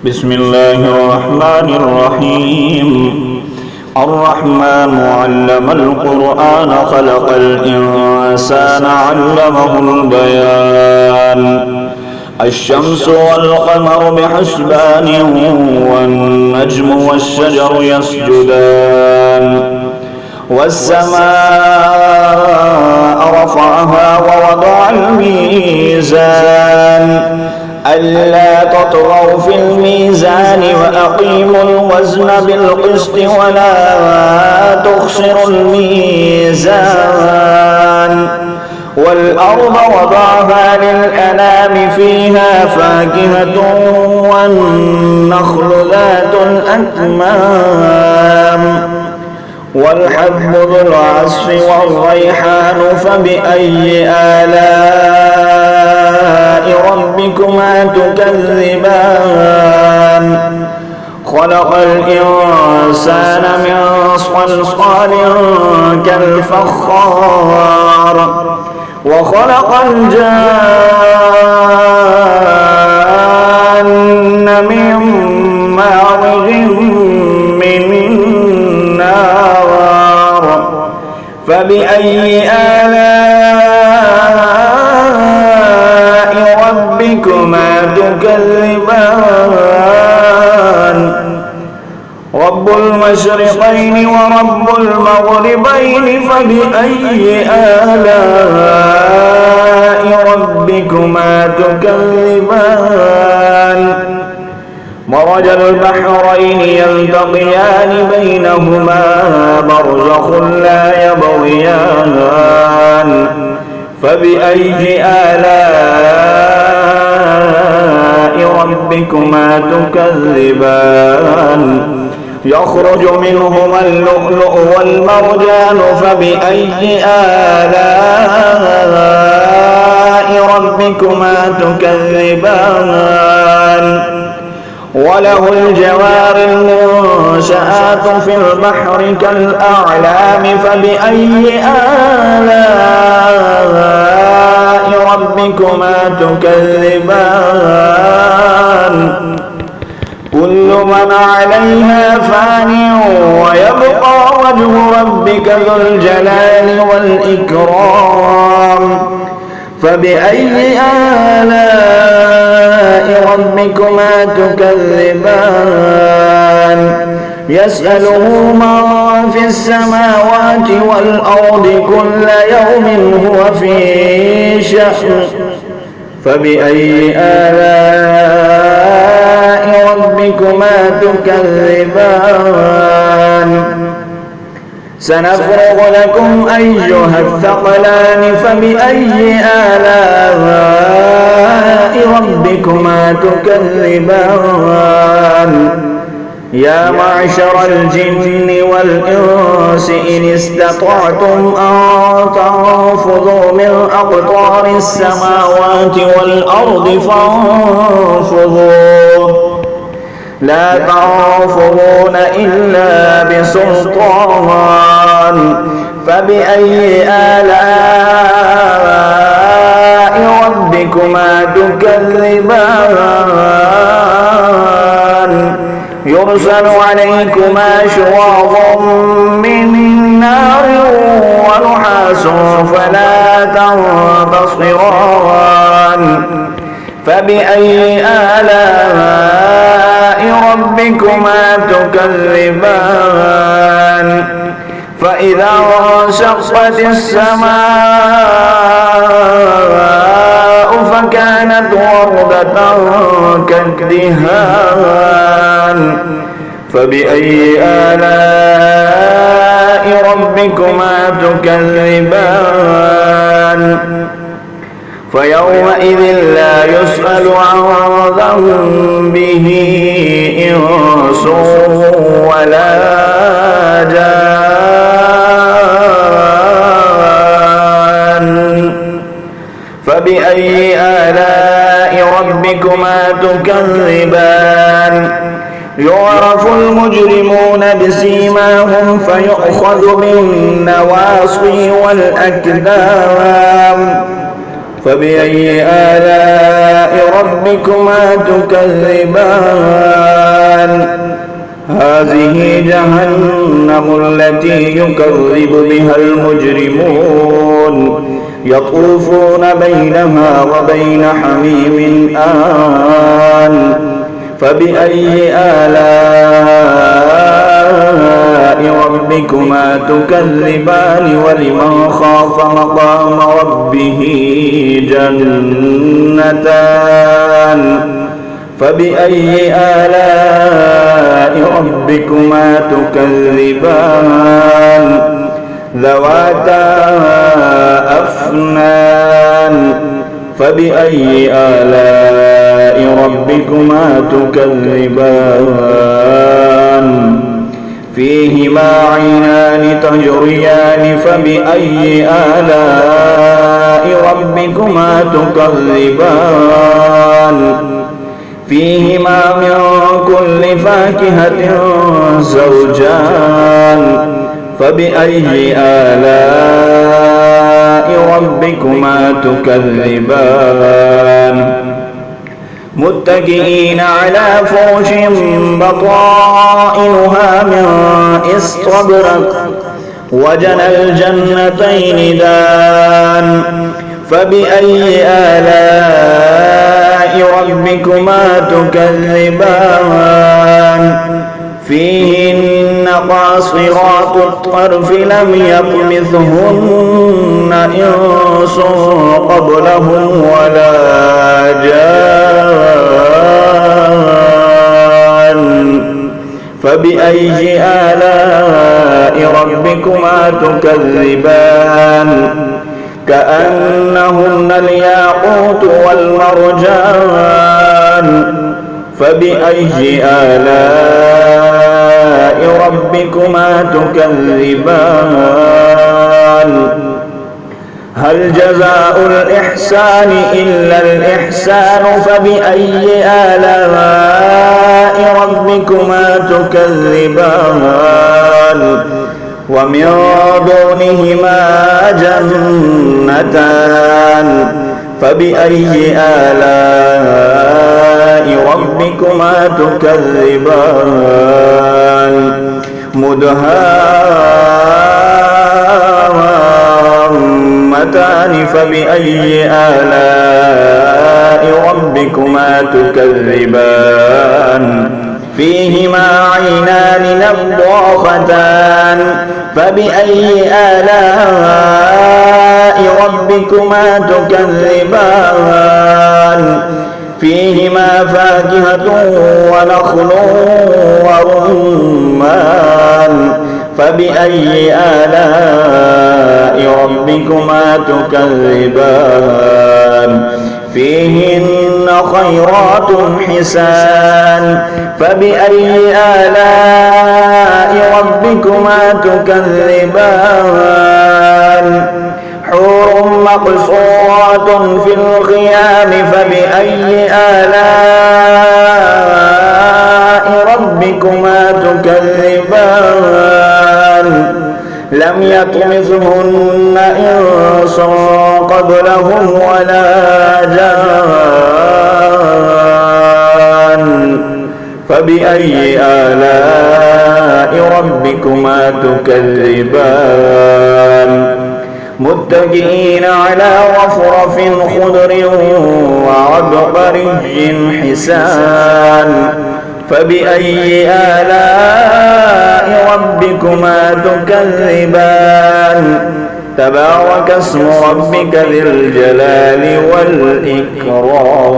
بسم الله الرحمن الرحيم. الرحمن علم القرآن خلق الإنسان علمه البيان. الشمس والقمر بحسبان والنجم والشجر يسجدان. والسماء رفعها ووضع الميزان ألا تطغوا في الميزان وأقيموا الوزن بالقسط ولا تخسروا الميزان. والأرض وضعها للأنام فيها فاكهة والنخل ذات الأكمام والحب ذو العصف والريحان فبأي آلاء ربكما تكذبان. خلق الإنسان من صلصال كالفخار وخلق الجان من مارج من نار فبأي آلاء ربكما تكذبان. رب المشرقين ورب المغربين فبأي آلاء ربكما تكذبان. مرج البحرين يلتقيان بينهما برزخ لا يبغيان فبأي آلاء ربكما تكذبان. يخرج منهما اللؤلؤ والمرجان فبأي آلاء ربكما تكذبان. وله الجوار المنشآت في البحر كالأعلام فبأي آلاء ربكما تكذبان. كل من عليها فان ويبقى وجه ربك ذو الجلال والإكرام فبأي آلاء ربكما تكذبان. يسأله من في السماوات والأرض كل يوم هو في شأن فبأي آلاء ربكما تكذبان. سنفرغ لكم أيها الثقلان فبأي آلاء ربكما تكذبان. يا معشر الجن والإنس إن استطعتم أن تنفذوا من أقطار السماوات والأرض فانفذوا لا تنفذون إلا بسلطان فبأي آلاء ربكما تكذبان. يرسل عليكما شواظ من نار ونحاس فلا تنتصران فبأي آلاء ربكما تكذبان. فإذا انشقت السماء فكانت وردة كالدهان فبأي آلاء ربكما تكذبان. فيومئذ لا يسأل عن ذنبه إنس ولا جان فبأي آلاء ربكما تكذبان. يعرف المجرمون بسيماهم فيؤخذ بالنواصي والأكدام فبأي آلاء ربكما تكذبان هذه جهنم التي يكذب بها المجرمون يطوفون بينها وبين حميم آن فبأي آلاء ربكما تكذبان ولمن خاف مقام ربه جنتان فبأي آلاء ربكما تكذبان ذواتا أفنان فبأي آلاء ربكما تكذبان فيهما عينان تجريان فبأي آلاء ربكما تكذبان فيهما من كل فاكهة زوجان فبأي آلاء ربكما تكذبان متكئين على فرش بطائنها من استبرق وجنى الجنتين دان فبأي آلاء ربكما تكذبان فيهن قاصرات الطرف لم يطمثهن إنس قبلهم ولا جان فبأي آلاء ربكما تكذبان كأنهن الياقوت والمرجان فبأي آلاء ربكما تكذبان هل جزاء الإحسان إلا الإحسان فبأي آلاء ربكما تكذبان ومن دونهما جنتان فبأي آلاء ربكما تكذبان مدهامتان فبأي آلاء ربكما تكذبان فيهما عينان نضاختان فبأي آلاء ربكما تكذبان فيهما فاكهة ونخل ورمان فبأي آلاء ربكما تكذبان فيهن خيرات حسان فبأي آلاء ربكما تكذبان حور مقصورات في الخيام فبأي آلاء ربكما تكذبان لم يطمثهن إنس قبلهم ولا جان فبأي آلاء ربكما تكذبان متكئين على رفرف خضر وعبقري حسان فبأي آلاء ربكما تكذبان تبارك اسم ربك ذي الجلال والإكرام